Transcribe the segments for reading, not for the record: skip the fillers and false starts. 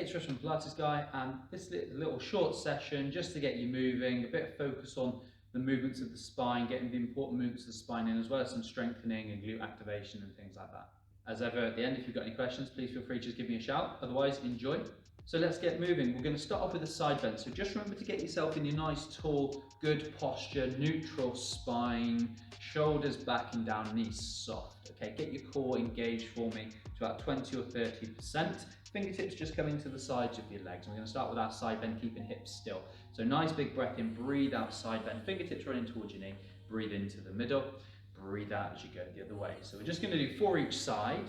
Hey, it's Trish from Pilates Guy, and this little short session just to get you moving, a bit of focus on the movements of the spine, getting the important movements of the spine in, as well as some strengthening and glute activation and things like that. As ever, at the end, if you've got any questions, please feel free to just give me a shout. Otherwise, enjoy. So let's get moving. We're going to start off with a side bend. So just remember to get yourself in your nice, tall, good posture, neutral spine, shoulders back and down, knees soft. Okay, get your core engaged for me to about 20 or 30%. Fingertips just coming to the sides of your legs. And we're going to start with our side bend, keeping hips still. So nice big breath in, breathe out, side bend, fingertips running towards your knee, breathe into the middle, breathe out as you go the other way. So we're just going to do 4 each side,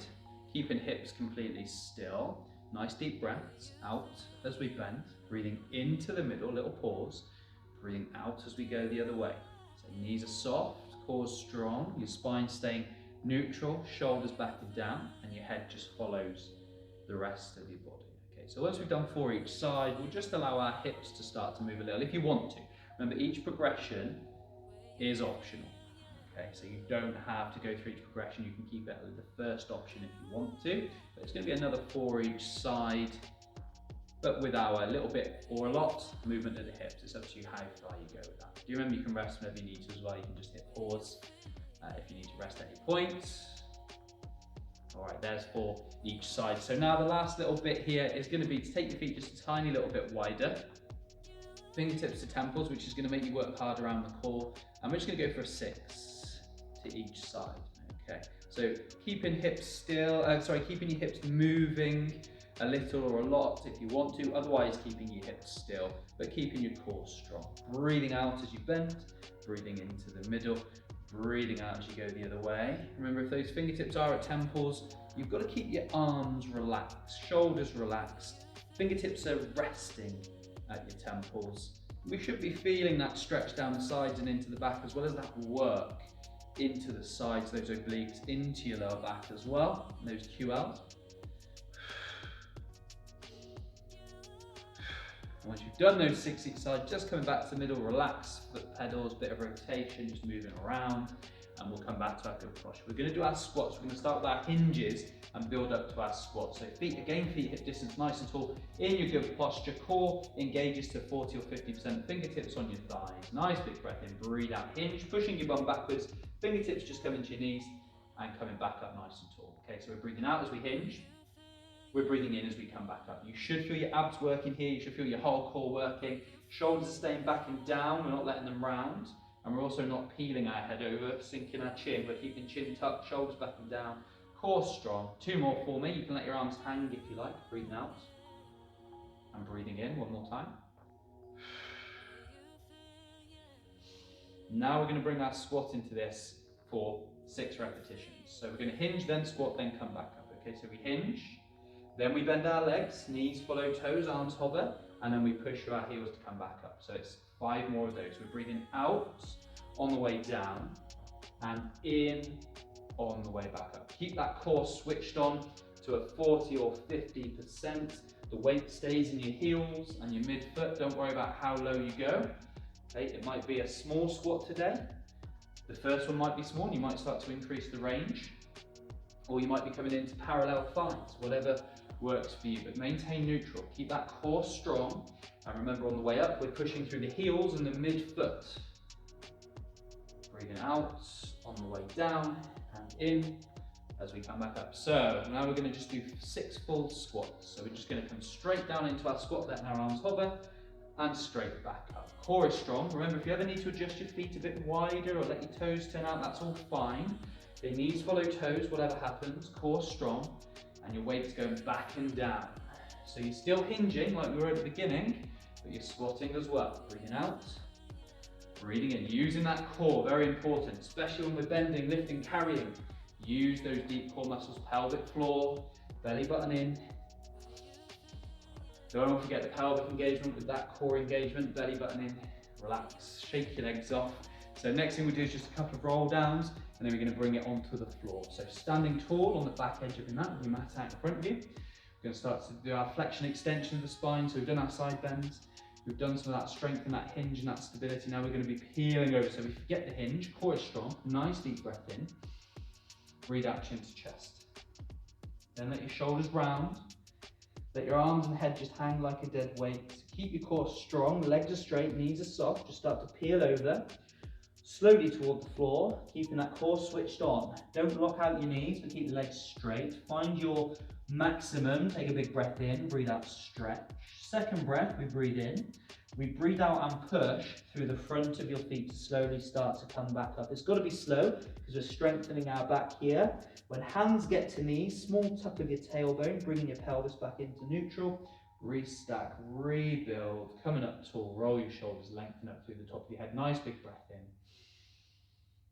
keeping hips completely still. Nice deep breaths out as we bend, breathing into the middle, little pause, breathing out as we go the other way. So knees are soft, core strong, your spine staying neutral, shoulders back and down, and your head just follows the rest of your body. Okay, so once we've done 4 each side, we'll just allow our hips to start to move a little if you want to. Remember, each progression is optional. Okay, so you don't have to go through each progression, you can keep it as the first option if you want to. But it's going to be another 4 each side, but with our little bit or a lot movement of the hips. It's up to you how far you go with that. Do you remember you can rest whenever you need to as well? You can just hit pause if you need to rest at any point. All right, there's 4 each side. So now the last little bit here is going to be to take your feet just a tiny little bit wider. Fingertips to temples, which is going to make you work hard around the core. And we're just going to go for a 6 to each side. Okay, so keeping hips still, keeping your hips moving a little or a lot if you want to, otherwise keeping your hips still, but keeping your core strong. Breathing out as you bend, breathing into the middle, breathing out as you go the other way. Remember, if those fingertips are at temples, you've got to keep your arms relaxed, shoulders relaxed, fingertips are resting at your temples. We should be feeling that stretch down the sides and into the back, as well as that work into the sides, those obliques, into your lower back as well, and those QLs. And once you've done those 6 each side, just coming back to the middle, relax, foot pedals, bit of rotation, just moving around, and we'll come back to our good posture. We're going to do our squats. We're going to start with our hinges and build up to our squats. So feet hip distance nice and tall, in your good posture, core engages to 40 or 50%, fingertips on your thighs, nice big breath in, breathe out, hinge, pushing your bum backwards, fingertips just coming to your knees and coming back up nice and tall. Okay, so we're breathing out as we hinge, we're breathing in as we come back up. You should feel your abs working here, you should feel your whole core working, shoulders are staying back and down, we're not letting them round, and we're also not peeling our head over, sinking our chin, we're keeping chin tucked, shoulders back and down, core strong. 2 more for me, you can let your arms hang if you like, breathing out and breathing in, 1 more time. Now we're going to bring our squat into this for 6 repetitions. So we're going to hinge, then squat, then come back up. Okay, so we hinge, then we bend our legs, knees follow toes, arms hover, and then we push through our heels to come back up. So it's 5 more of those. We're breathing out on the way down and in on the way back up. Keep that core switched on to a 40 or 50%. The weight stays in your heels and your midfoot. Don't worry about how low you go. Okay, it might be a small squat today. The first one might be small, and you might start to increase the range, or you might be coming into parallel finds, whatever works for you, but maintain neutral. Keep that core strong, and remember on the way up, we're pushing through the heels and the midfoot. Breathing out on the way down and in as we come back up. So now we're going to just do 6 full squats. So we're just going to come straight down into our squat, letting our arms hover, and straight back up. Core is strong. Remember, if you ever need to adjust your feet a bit wider or let your toes turn out, that's all fine. Okay, knees follow toes, whatever happens, core strong, and your weight's going back and down. So you're still hinging like we were at the beginning, but you're squatting as well. Breathing out, breathing in, using that core, very important, especially when we're bending, lifting, carrying. Use those deep core muscles, pelvic floor, belly button in. Don't forget the pelvic engagement with that core engagement, belly button in, relax, shake your legs off. So next thing we do is just a couple of roll downs, and then we're going to bring it onto the floor. So standing tall on the back edge of your mat with your mat out in front of you. We're going to start to do our flexion extension of the spine. So we've done our side bends, we've done some of that strength and that hinge and that stability. Now we're going to be peeling over. So we forget the hinge, core is strong, nice deep breath in, breathe out chin to chest. Then let your shoulders round. Let your arms and head just hang like a dead weight. Keep your core strong, legs are straight, knees are soft. Just start to peel over, slowly toward the floor, keeping that core switched on. Don't lock out your knees, but keep the legs straight. Find your maximum. Take a big breath in, breathe out, stretch. Second breath, we breathe in. We breathe out and push through the front of your feet to slowly start to come back up. It's got to be slow because we're strengthening our back here. When hands get to knees, small tuck of your tailbone, bringing your pelvis back into neutral. Restack, rebuild, coming up tall, roll your shoulders, lengthen up through the top of your head. Nice big breath in.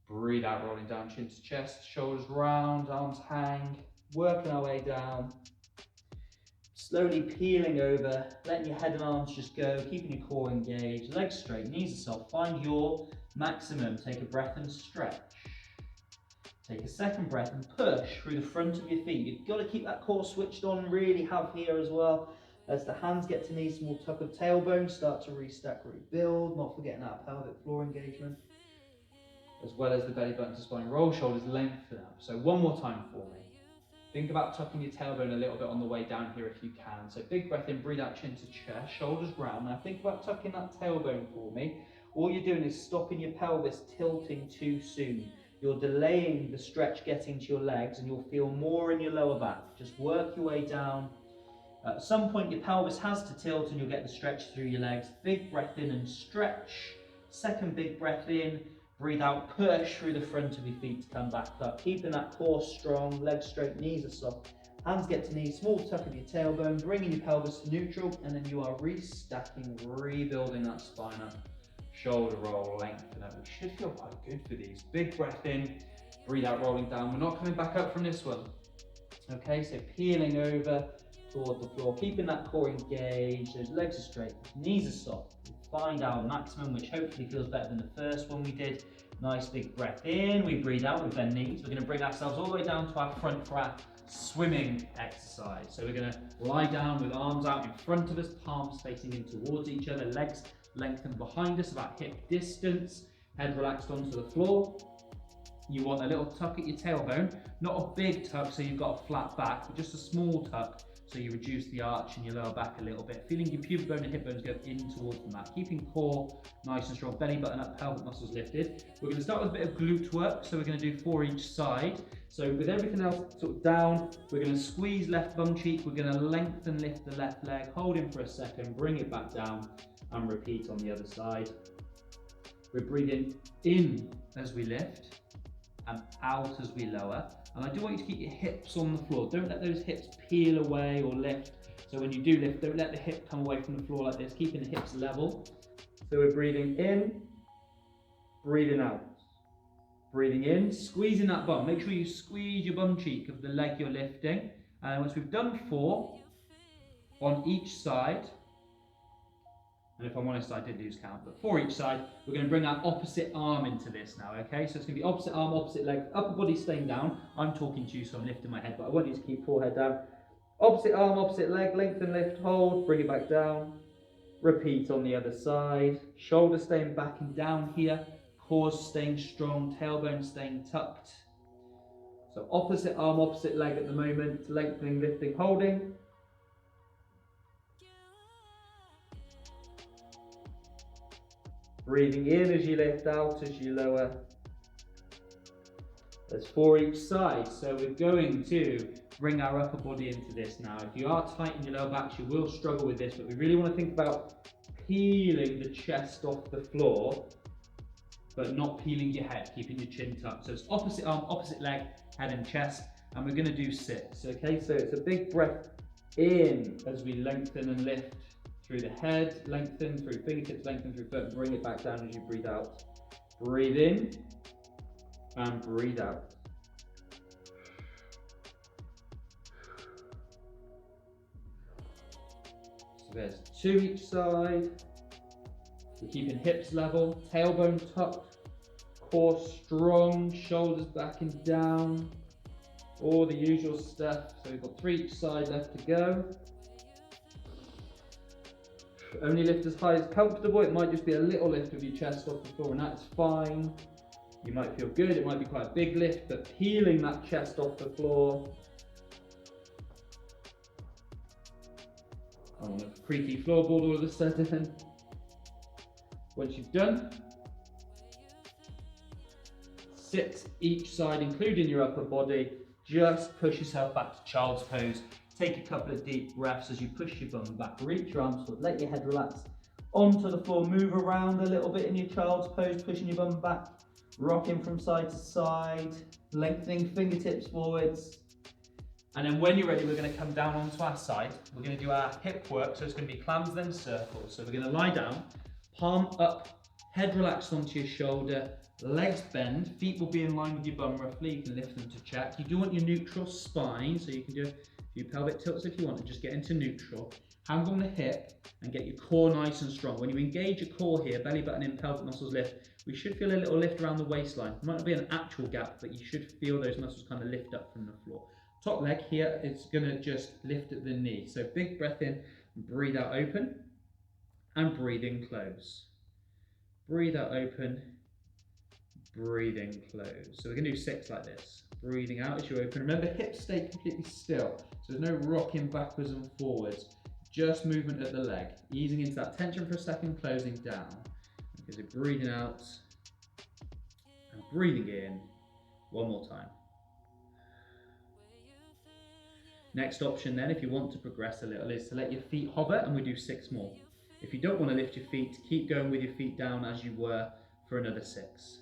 Breathe out, rolling down, chin to chest, shoulders round, arms hang, working our way down. Slowly peeling over, letting your head and arms just go, keeping your core engaged, legs straight, knees are soft. Find your maximum. Take a breath and stretch. Take a second breath and push through the front of your feet. You've got to keep that core switched on, really have here as well. As the hands get to knees, small tuck of tailbone, start to restack, rebuild, not forgetting that pelvic floor engagement. As well as the belly button to spine, roll shoulders, lengthen up. So one more time for me. Think about tucking your tailbone a little bit on the way down here if you can. So big breath in, breathe out, chin to chest, shoulders round. Now think about tucking that tailbone for me. All you're doing is stopping your pelvis tilting too soon. You're delaying the stretch getting to your legs and you'll feel more in your lower back. Just work your way down. At some point your pelvis has to tilt and you'll get the stretch through your legs. Big breath in and stretch. Second big breath in. Breathe out, push through the front of your feet to come back up. Keeping that core strong, legs straight, knees are soft. Hands get to knees, small tuck of your tailbone, bringing your pelvis to neutral, and then you are restacking, rebuilding that spine up. Shoulder roll, lengthen up. We should feel quite good for these. Big breath in, breathe out, rolling down. We're not coming back up from this one. Okay, so peeling over toward the floor, keeping that core engaged, those legs are straight, knees are soft. Find our maximum, which hopefully feels better than the first one we did. Nice big breath in, we breathe out, we bend knees. We're going to bring ourselves all the way down to our front for our swimming exercise. So we're going to lie down with arms out in front of us, palms facing in towards each other, legs lengthened behind us, about hip distance, head relaxed onto the floor. You want a little tuck at your tailbone, not a big tuck so you've got a flat back, but just a small tuck so you reduce the arch in your lower back a little bit. Feeling your pubic bone and hip bones go in towards the mat. Keeping core nice and strong, belly button up, pelvic muscles lifted. We're going to start with a bit of glute work, so we're going to do 4 each side. So with everything else sort of down, we're going to squeeze left bum cheek, we're going to lengthen, lift the left leg, hold in for a second, bring it back down, and repeat on the other side. We're breathing in as we lift, and out as we lower. And I do want you to keep your hips on the floor. Don't let those hips peel away or lift. So when you do lift, don't let the hip come away from the floor like this, keeping the hips level. So we're breathing in, breathing out. Breathing in, squeezing that bum. Make sure you squeeze your bum cheek of the leg you're lifting. And once we've done 4 on each side, and if I'm honest, I did lose count, but 4 each side, we're going to bring our opposite arm into this now, okay? So it's going to be opposite arm, opposite leg, upper body staying down. I'm talking to you, so I'm lifting my head, but I want you to keep forehead down. Opposite arm, opposite leg, lengthen, lift, hold, bring it back down. Repeat on the other side. Shoulder staying back and down here. Core staying strong, tailbone staying tucked. So opposite arm, opposite leg at the moment, lengthening, lifting, holding. Breathing in as you lift, out as you lower. There's 4 each side, so we're going to bring our upper body into this now. If you are tight in your lower back, you will struggle with this, but we really want to think about peeling the chest off the floor, but not peeling your head, keeping your chin tucked. So it's opposite arm, opposite leg, head and chest, and we're going to do 6, okay? So it's a big breath in as we lengthen and lift through the head, lengthen through fingertips, lengthen through foot, and bring it back down as you breathe out. Breathe in and breathe out. So there's 2 each side. We're keeping hips level, tailbone tucked, core strong, shoulders back and down, all the usual stuff. So we've got 3 each side left to go. Only lift as high as comfortable. It might just be a little lift of your chest off the floor, and that's fine. You might feel good, it might be quite a big lift, but peeling that chest off the floor. I want a creaky floorboard all of a sudden. Once you've done, 6 each side, including your upper body. Just push yourself back to child's pose. Take a couple of deep breaths as you push your bum back. Reach your arms forward, let your head relax onto the floor. Move around a little bit in your child's pose, pushing your bum back. Rocking from side to side, lengthening fingertips forwards. And then when you're ready, we're going to come down onto our side. We're going to do our hip work, so it's going to be clams then circles. So we're going to lie down, palm up, head relaxed onto your shoulder, legs bend, feet will be in line with your bum roughly. You can lift them to check. You do want your neutral spine, so you can do a few pelvic tilts if you want, and just get into neutral. Hand on the hip and get your core nice and strong. When you engage your core here, belly button in, pelvic muscles lift, we should feel a little lift around the waistline. It might not be an actual gap, but you should feel those muscles kind of lift up from the floor. Top leg here is going to just lift at the knee. So big breath in, breathe out open, and breathe in close. Breathe out open, breathe in close. So we're going to do 6 like this. Breathing out as you open. Remember, hips stay completely still. So there's no rocking backwards and forwards. Just movement at the leg. Easing into that tension for a second, closing down. Okay, so breathing out and breathing in. One more time. Next option then, if you want to progress a little, is to let your feet hover, and we do 6 more. If you don't want to lift your feet, keep going with your feet down as you were for another 6.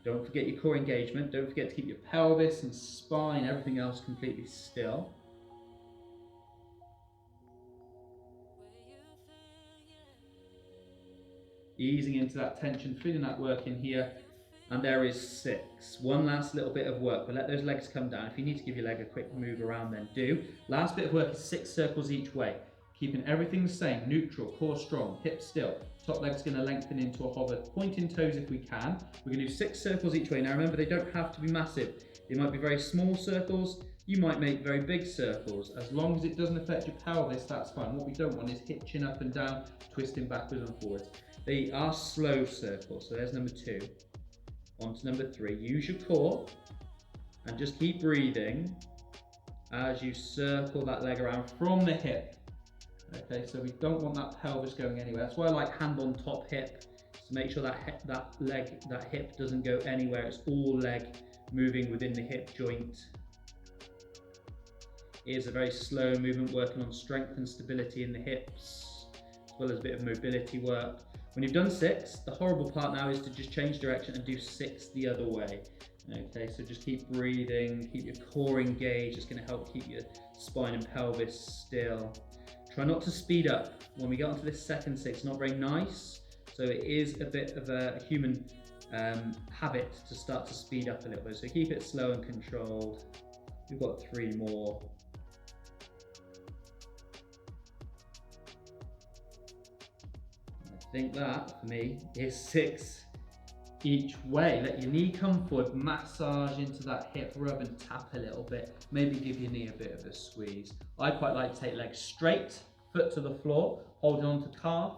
Don't forget your core engagement. Don't forget to keep your pelvis and spine, everything else completely still. Easing into that tension, feeling that work in here. And there is 6. One last little bit of work, but let those legs come down. If you need to give your leg a quick move around, then do. Last bit of work is 6 circles each way. Keeping everything the same, neutral, core strong, hips still. Top leg's going to lengthen into a hover, pointing toes if we can. We're going to do 6 circles each way. Now remember, they don't have to be massive. They might be very small circles. You might make very big circles. As long as it doesn't affect your pelvis, that's fine. What we don't want is hitching up and down, twisting backwards and forwards. They are slow circles, so there's number 2. On to number 3, use your core and just keep breathing as you circle that leg around from the hip. Okay, so we don't want that pelvis going anywhere. That's why I like hand on top hip, to make sure that hip doesn't go anywhere. It's all leg moving within the hip joint. It is a very slow movement, working on strength and stability in the hips, as well as a bit of mobility work. When you've done 6, the horrible part now is to just change direction and do 6 the other way. Okay, so just keep breathing, keep your core engaged. It's going to help keep your spine and pelvis still. Try not to speed up. When we get onto this second 6, it's not very nice. So it is a bit of a human habit to start to speed up a little bit. So keep it slow and controlled. We've got 3 more. I think that, for me, is 6 each way. Let your knee come forward, massage into that hip, rub and tap a little bit. Maybe give your knee a bit of a squeeze. I quite like to take legs straight, foot to the floor, holding on to calf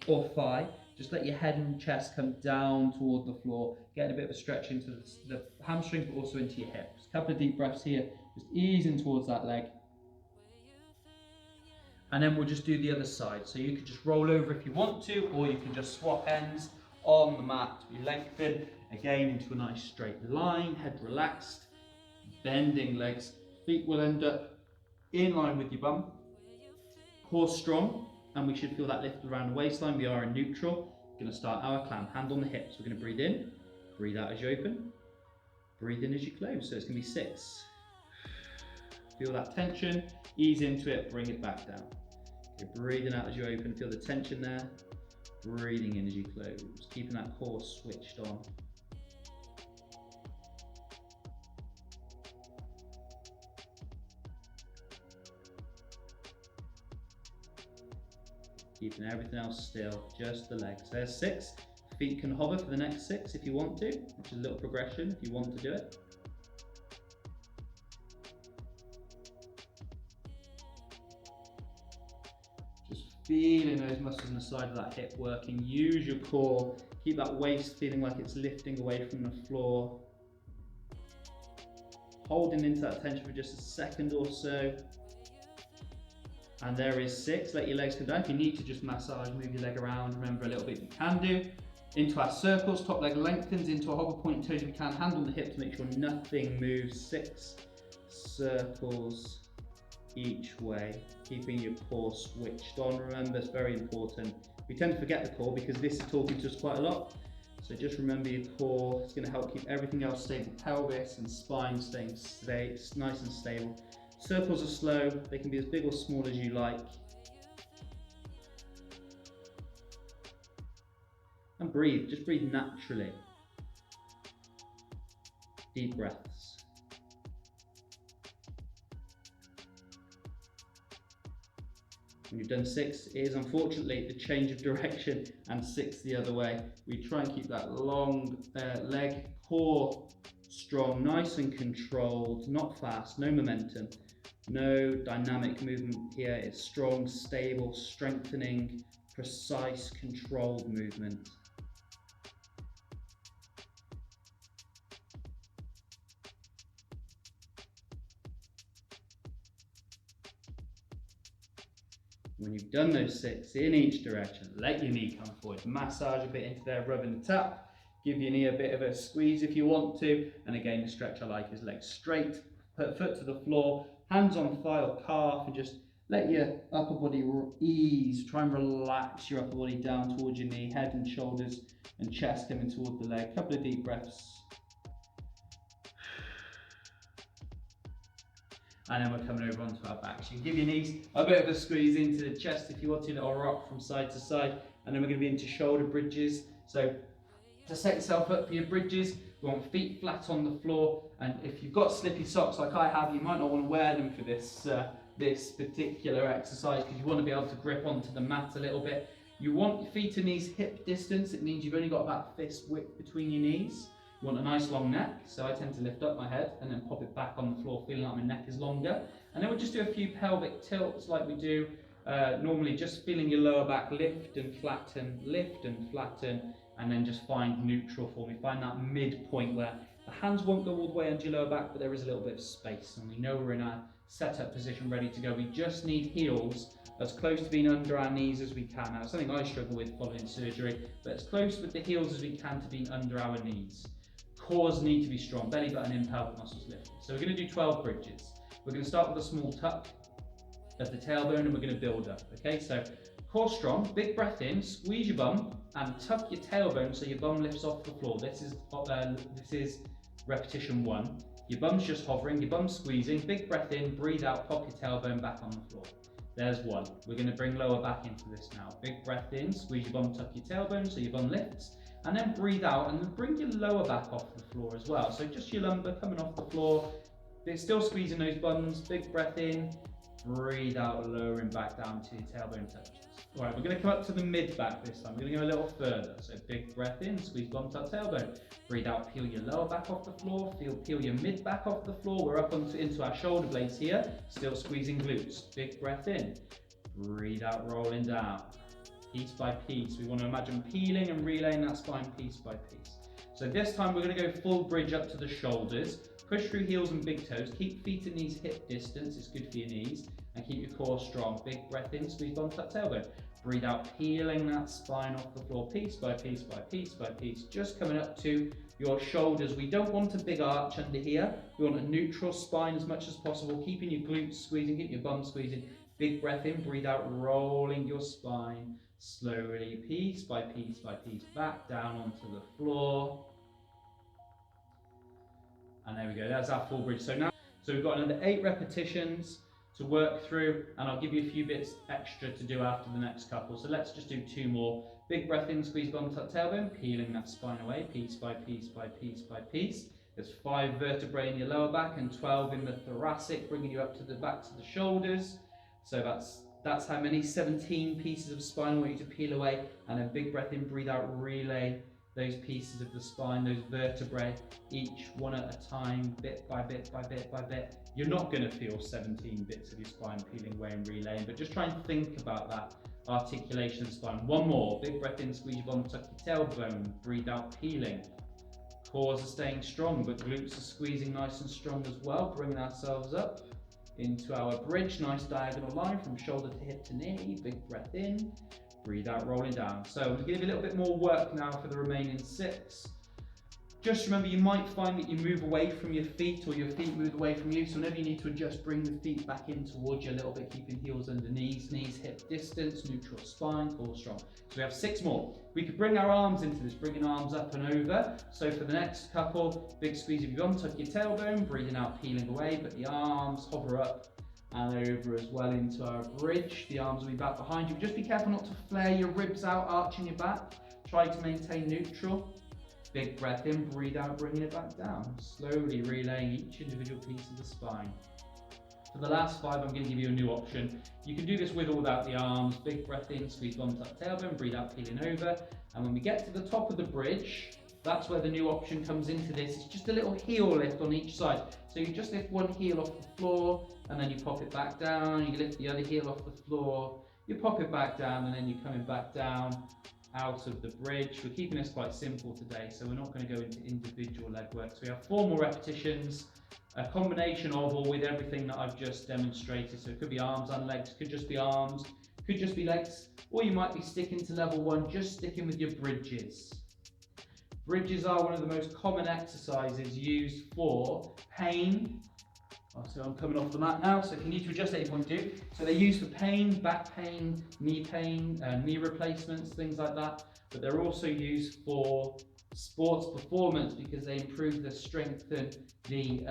or thigh. Just let your head and chest come down toward the floor, getting a bit of a stretch into the hamstring, but also into your hips. A couple of deep breaths here, just easing towards that leg. And then we'll just do the other side. So you can just roll over if you want to, or you can just swap ends on the mat. You lengthen again into a nice straight line, head relaxed, bending legs. Feet will end up in line with your bum. Core strong, and we should feel that lift around the waistline. We are in neutral. We're going to start our clam, hand on the hips. We're going to breathe in, breathe out as you open, breathe in as you close. So it's going to be 6. Feel that tension, ease into it, bring it back down. You're breathing out as you open, feel the tension there. Breathing in as you close, keeping that core switched on. Keeping everything else still, just the legs. There's 6. Feet can hover for the next 6 if you want to, which is a little progression if you want to do it. Feeling those muscles in the side of that hip working. Use your core. Keep that waist feeling like it's lifting away from the floor. Holding into that tension for just a second or so. And there is 6. Let your legs come down. If you need to just massage, move your leg around, remember a little bit you can do. Into our circles, top leg lengthens into a hover point, toes if you can, hand on the hip to make sure nothing moves. 6 circles each way, keeping your core switched on. Remember, it's very important. We tend to forget the core because this is talking to us quite a lot. So just remember your core. It's going to help keep everything else stable. Pelvis and spine staying nice and stable. Circles are slow. They can be as big or small as you like. And breathe. Just breathe naturally. Deep breaths. When you've done 6, it is unfortunately the change of direction and 6 the other way. We try and keep that long leg, core strong, nice and controlled, not fast, no momentum, no dynamic movement here. It's strong, stable, strengthening, precise, controlled movement. When you've done those 6 in each direction, let your knee come forward, massage a bit into there, rub and tap, give your knee a bit of a squeeze if you want to, and again the stretch I like is legs straight, put foot to the floor, hands on thigh or calf, and just let your upper body ease, try and relax your upper body down towards your knee, head and shoulders and chest coming toward the leg. Couple of deep breaths. And then we're coming over onto our back. So you give your knees a bit of a squeeze into the chest if you want to, a little rock from side to side. And then we're going to be into shoulder bridges. So to set yourself up for your bridges, we want feet flat on the floor. And if you've got slippy socks like I have, you might not want to wear them for this, this particular exercise because you want to be able to grip onto the mat a little bit. You want your feet and knees hip distance. It means you've only got about fist width between your knees. You want a nice long neck, so I tend to lift up my head and then pop it back on the floor, feeling like my neck is longer. And then we'll just do a few pelvic tilts like we do normally, just feeling your lower back lift and flatten, and then just find neutral for me. Find that midpoint where the hands won't go all the way under your lower back, but there is a little bit of space, and we know we're in our setup position ready to go. We just need heels as close to being under our knees as we can. Now, it's something I struggle with following surgery, but as close with the heels as we can to being under our knees. Cores need to be strong, belly button in, pelvic muscles lifted. So we're going to do 12 bridges. We're going to start with a small tuck of the tailbone and we're going to build up. Okay, so core strong, big breath in, squeeze your bum and tuck your tailbone so your bum lifts off the floor. This is repetition 1. Your bum's just hovering, your bum's squeezing, big breath in, breathe out, pop your tailbone back on the floor. There's 1. We're going to bring lower back into this now. Big breath in, squeeze your bum, tuck your tailbone so your bum lifts. And then breathe out and then bring your lower back off the floor as well. So just your lumbar coming off the floor, still squeezing those buns, big breath in, breathe out, lowering back down to your tailbone touches. All right, we're going to come up to the mid back this time. We're going to go a little further. So big breath in, squeeze bum, tuck tailbone. Breathe out, peel your lower back off the floor, peel your mid back off the floor. We're up into our shoulder blades here, still squeezing glutes. Big breath in, breathe out, rolling down. Piece by piece. We want to imagine peeling and relaying that spine piece by piece. So this time we're going to go full bridge up to the shoulders. Push through heels and big toes. Keep feet and knees hip distance. It's good for your knees. And keep your core strong. Big breath in, squeeze bum, tuck tailbone. Breathe out, peeling that spine off the floor piece by piece by piece by piece. Just coming up to your shoulders. We don't want a big arch under here. We want a neutral spine as much as possible. Keeping your glutes squeezing, keep your bum squeezing. Big breath in, breathe out, rolling your spine. Slowly, piece by piece by piece, back down onto the floor. And there we go, that's our full bridge. So we've got another 8 repetitions to work through, and I'll give you a few bits extra to do after the next couple. So let's just do 2 more. Big breath in, squeeze bum, tuck tailbone, peeling that spine away, piece by piece by piece by piece. There's 5 vertebrae in your lower back and 12 in the thoracic, bringing you up to the back to the shoulders. So that's how many, 17 pieces of spine I want you to peel away, and then big breath in, breathe out, relay those pieces of the spine, those vertebrae, each one at a time, bit by bit by bit by bit. You're not going to feel 17 bits of your spine peeling away and relaying, but just try and think about that articulation of the spine. 1 more, big breath in, squeeze your bum, tuck your tailbone, breathe out, peeling. Cores are staying strong, but glutes are squeezing nice and strong as well, bringing ourselves up. into our bridge, nice diagonal line from shoulder to hip to knee. Big breath in, breathe out, rolling down. So I'm going to give you a little bit more work now for the remaining 6. Just remember, you might find that you move away from your feet or your feet move away from you. So whenever you need to adjust, bring the feet back in towards you a little bit, keeping heels under knees, hip distance, neutral spine, core strong. So we have 6 more. We could bring our arms into this, bringing arms up and over. So for the next couple, big squeeze of your bum, tuck your tailbone, breathing out, peeling away, but the arms hover up and over as well into our bridge. The arms will be back behind you. Just be careful not to flare your ribs out, arching your back. Try to maintain neutral. Big breath in, breathe out, bringing it back down. Slowly relaying each individual piece of the spine. For the last 5, I'm going to give you a new option. You can do this with or without the arms. Big breath in, squeeze bum, tuck tailbone, breathe out, peeling over. And when we get to the top of the bridge, that's where the new option comes into this. It's just a little heel lift on each side. So you just lift one heel off the floor, and then you pop it back down. You lift the other heel off the floor, you pop it back down, and then you're coming back down out of the bridge. We're keeping this quite simple today, so we're not going to go into individual leg work. So we have 4 more repetitions, a combination of or with everything that I've just demonstrated. So it could be arms and legs, could just be arms, could just be legs, or you might be sticking to level 1, just sticking with your bridges. Bridges are one of the most common exercises used for pain. So I'm coming off the mat now, so if you need to adjust at any point, do. So they're used for pain, back pain, knee replacements, things like that. But they're also used for sports performance because they improve the strength and the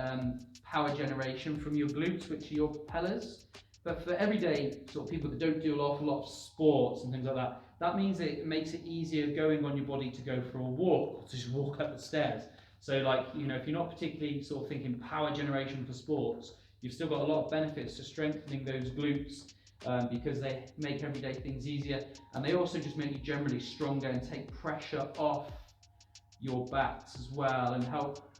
power generation from your glutes, which are your propellers. But for everyday sort of people that don't do an awful lot of sports and things like that, that means it makes it easier going on your body to go for a walk or to just walk up the stairs. So like, you know, if you're not particularly sort of thinking power generation for sports, you've still got a lot of benefits to strengthening those glutes because they make everyday things easier. And they also just make you generally stronger and take pressure off your backs as well and help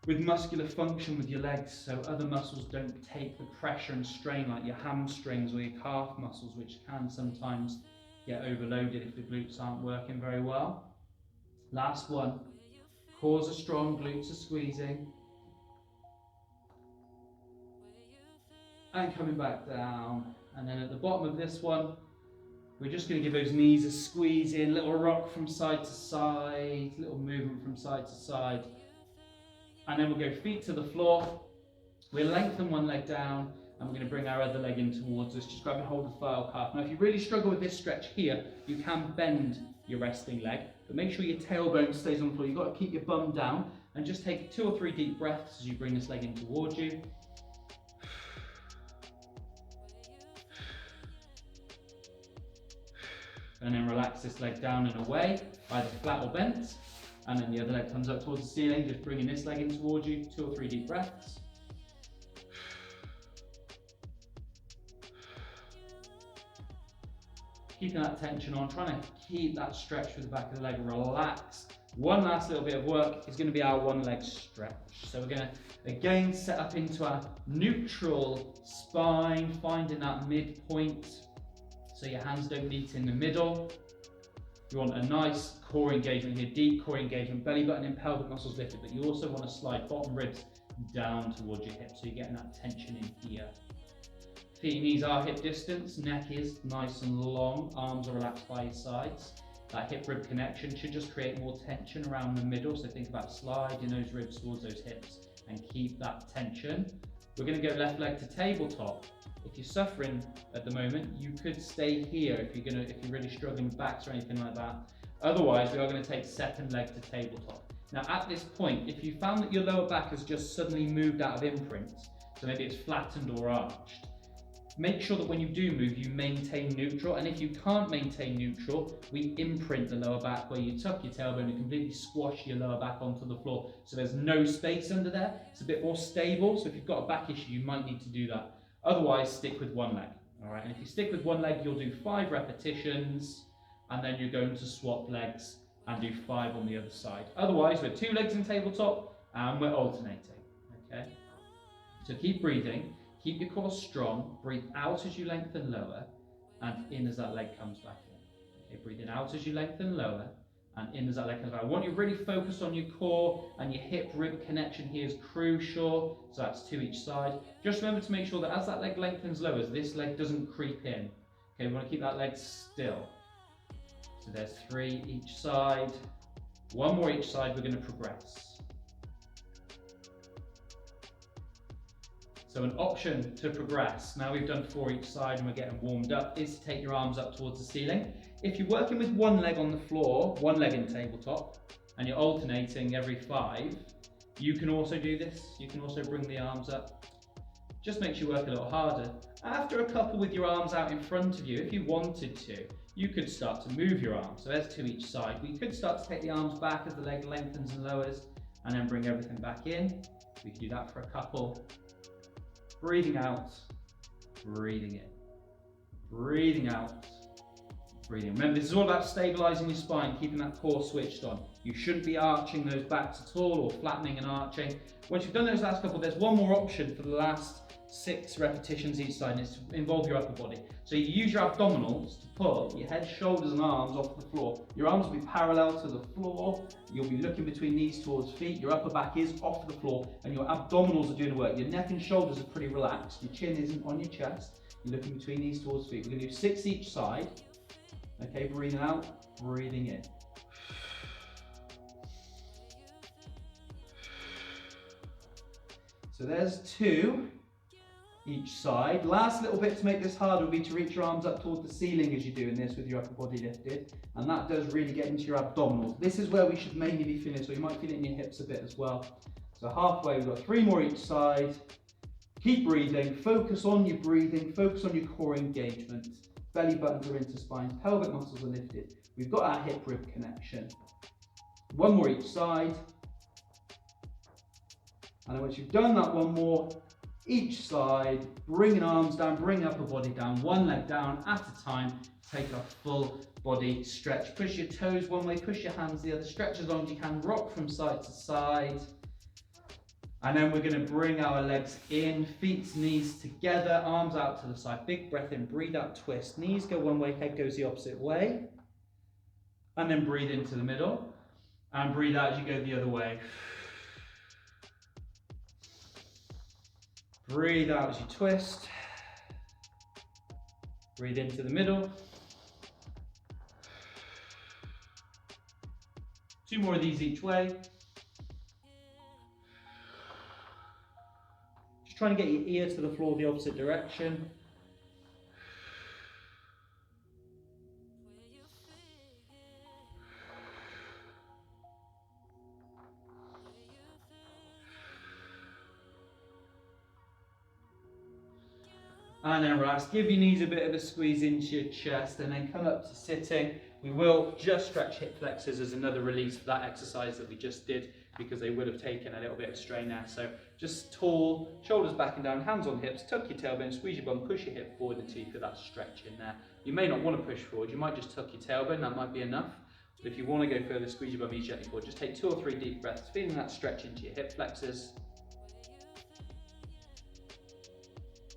with muscular function with your legs, so other muscles don't take the pressure and strain like your hamstrings or your calf muscles, which can sometimes get overloaded if the glutes aren't working very well. Last one. Cores are strong, glutes are squeezing. And coming back down. And then at the bottom of this one, we're just going to give those knees a squeeze in, little rock from side to side, little movement from side to side. And then we'll go feet to the floor. We'll lengthen one leg down, and we're going to bring our other leg in towards us. Just grab and hold the thigh or calf. Now, if you really struggle with this stretch here, you can bend your resting leg, but make sure your tailbone stays on the floor. You've got to keep your bum down, and just take 2 or 3 deep breaths as you bring this leg in towards you. And then relax this leg down and away, either flat or bent. And then the other leg comes up towards the ceiling, just bringing this leg in towards you. 2 or 3 deep breaths. Keeping that tension on, trying to keep that stretch with the back of the leg, relax. One last little bit of work is going to be our one leg stretch. So we're going to again set up into our neutral spine, finding that midpoint so your hands don't meet in the middle. You want a nice core engagement here, deep core engagement, belly button and pelvic muscles lifted, but you also want to slide bottom ribs down towards your hips, so you're getting that tension in here. Feet and knees are hip distance, neck is nice and long, arms are relaxed by your sides. That hip rib connection should just create more tension around the middle, so think about sliding those ribs towards those hips and keep that tension. We're going to go left leg to tabletop. If you're suffering at the moment, you could stay here if you're really struggling with backs or anything like that. Otherwise, we are going to take second leg to tabletop. Now at this point, if you found that your lower back has just suddenly moved out of imprint, so maybe it's flattened or arched, make sure that when you do move, you maintain neutral. And if you can't maintain neutral, we imprint the lower back where you tuck your tailbone and completely squash your lower back onto the floor. So there's no space under there. It's a bit more stable. So if you've got a back issue, you might need to do that. Otherwise, stick with one leg. All right. And if you stick with one leg, you'll do 5 repetitions, and then you're going to swap legs and do 5 on the other side. Otherwise, we're 2 legs in tabletop and we're alternating. Okay. So keep breathing. Keep your core strong, breathe out as you lengthen lower, and in as that leg comes back in. Okay, breathe in out as you lengthen lower, and in as that leg comes back. I want you to really focus on your core, and your hip rib connection here is crucial. So that's 2 each side. Just remember to make sure that as that leg lengthens lower, this leg doesn't creep in. Okay, we want to keep that leg still. So there's 3 each side. 1 more each side, we're going to progress. So an option to progress, now we've done 4 each side and we're getting warmed up, is to take your arms up towards the ceiling. If you're working with 1 leg on the floor, 1 leg in tabletop, and you're alternating every 5, you can also do this. You can also bring the arms up. Just makes you work a little harder. After a couple with your arms out in front of you, if you wanted to, you could start to move your arms. So there's 2 each side. We could start to take the arms back as the leg lengthens and lowers, and then bring everything back in. We can do that for a couple. Breathing out, breathing in. Breathing out, breathing in. Remember, this is all about stabilizing your spine, keeping that core switched on. You shouldn't be arching those backs at all, or flattening and arching. Once you've done those last couple, there's 1 more option for the last 6 repetitions each side, and it's to involve your upper body. So you use your abdominals to pull your head, shoulders and arms off the floor. Your arms will be parallel to the floor. You'll be looking between knees towards feet. Your upper back is off the floor, and your abdominals are doing the work. Your neck and shoulders are pretty relaxed. Your chin isn't on your chest. You're looking between knees towards feet. We're going to do 6 each side. Okay, breathing out, breathing in. So there's 2 each side. Last little bit to make this harder will be to reach your arms up toward the ceiling as you're doing this with your upper body lifted, and that does really get into your abdominals. This is where we should mainly be feeling, so you might feel it in your hips a bit as well. So halfway, we've got 3 more each side. Keep breathing, focus on your breathing, focus on your core engagement. Belly buttons are into spine, pelvic muscles are lifted. We've got our hip rib connection. 1 more each side. And then once you've done that 1 more, each side, bringing arms down, bring upper body down, 1 leg down at a time, take a full body stretch. Push your toes one way, push your hands the other, stretch as long as you can, rock from side to side. And then we're going to bring our legs in, feet, knees together, arms out to the side. Big breath in, breathe out, twist. Knees go one way, head goes the opposite way. And then breathe into the middle, and breathe out as you go the other way. Breathe out as you twist. Breathe into the middle. 2 more of these each way. Just trying to get your ear to the floor the opposite direction. And then relax, give your knees a bit of a squeeze into your chest, and then come up to sitting. We will just stretch hip flexors as another release for that exercise that we just did, because they would have taken a little bit of strain there. So just tall, shoulders back and down, hands on hips, tuck your tailbone, squeeze your bum, push your hip forward until you feel that stretch in there. You may not want to push forward, you might just tuck your tailbone, that might be enough. But if you want to go further, squeeze your bum easy gently forward. Just take 2 or 3 deep breaths, feeling that stretch into your hip flexors.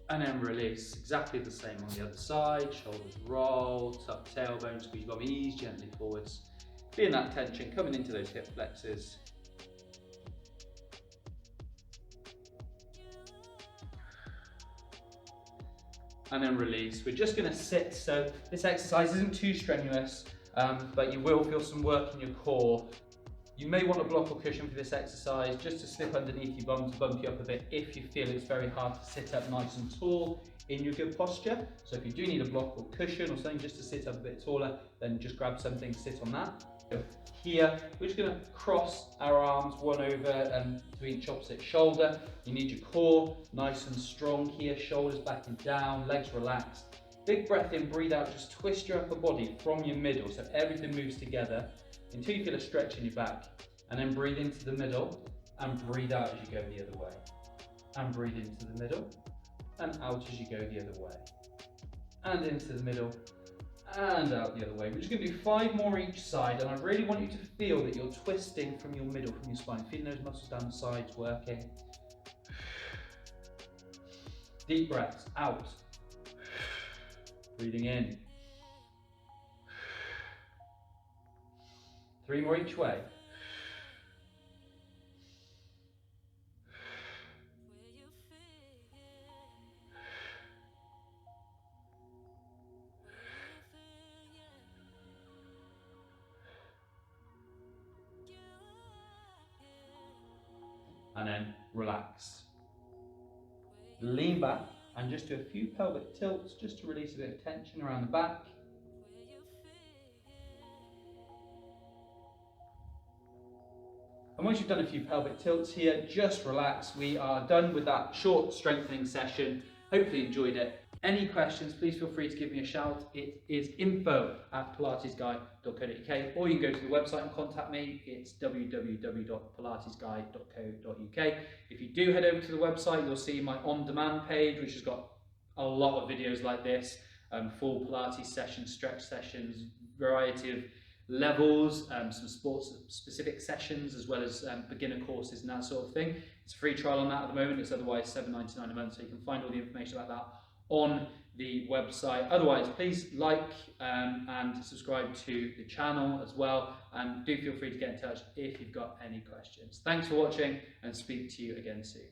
And then release, exactly the same on the other side. Shoulders roll, tuck tailbone, squeeze your bum, ease gently forwards. Feeling that tension coming into those hip flexors. And then release. We're just going to sit, so this exercise isn't too strenuous, but you will feel some work in your core. You may want a block or cushion for this exercise, just to slip underneath your bum to bump you up a bit if you feel it's very hard to sit up nice and tall in your good posture. So if you do need a block or cushion or something just to sit up a bit taller, then just grab something, sit on that. So here, we're just going to cross our arms one over to each opposite shoulder. You need your core nice and strong here, shoulders back and down, legs relaxed. Big breath in, breathe out, just twist your upper body from your middle so everything moves together until you feel a stretch in your back, and then breathe into the middle and breathe out as you go the other way, and breathe into the middle and out as you go the other way, and into the middle and out the other way. We're just going to do 5 more each side, and I really want you to feel that you're twisting from your middle, from your spine, feeling those muscles down the sides working. Deep breaths out, breathing in, 3 more each way. And then relax. Lean back and just do a few pelvic tilts just to release a bit of tension around the back. And once you've done a few pelvic tilts here, just relax. We are done with that short strengthening session. Hopefully you enjoyed it. Any questions, please feel free to give me a shout. It is info@pilatesguy.co.uk, or you can go to the website and contact me. It's www.pilatesguy.co.uk. If you do head over to the website, you'll see my on-demand page, which has got a lot of videos like this, full Pilates sessions, stretch sessions, variety of levels, some sports specific sessions, as well as beginner courses and that sort of thing. It's a free trial on that at the moment. It's otherwise $7.99 a month, so you can find all the information about that on the website. Otherwise, please like and subscribe to the channel as well, and do feel free to get in touch if you've got any questions. Thanks for watching, and speak to you again soon.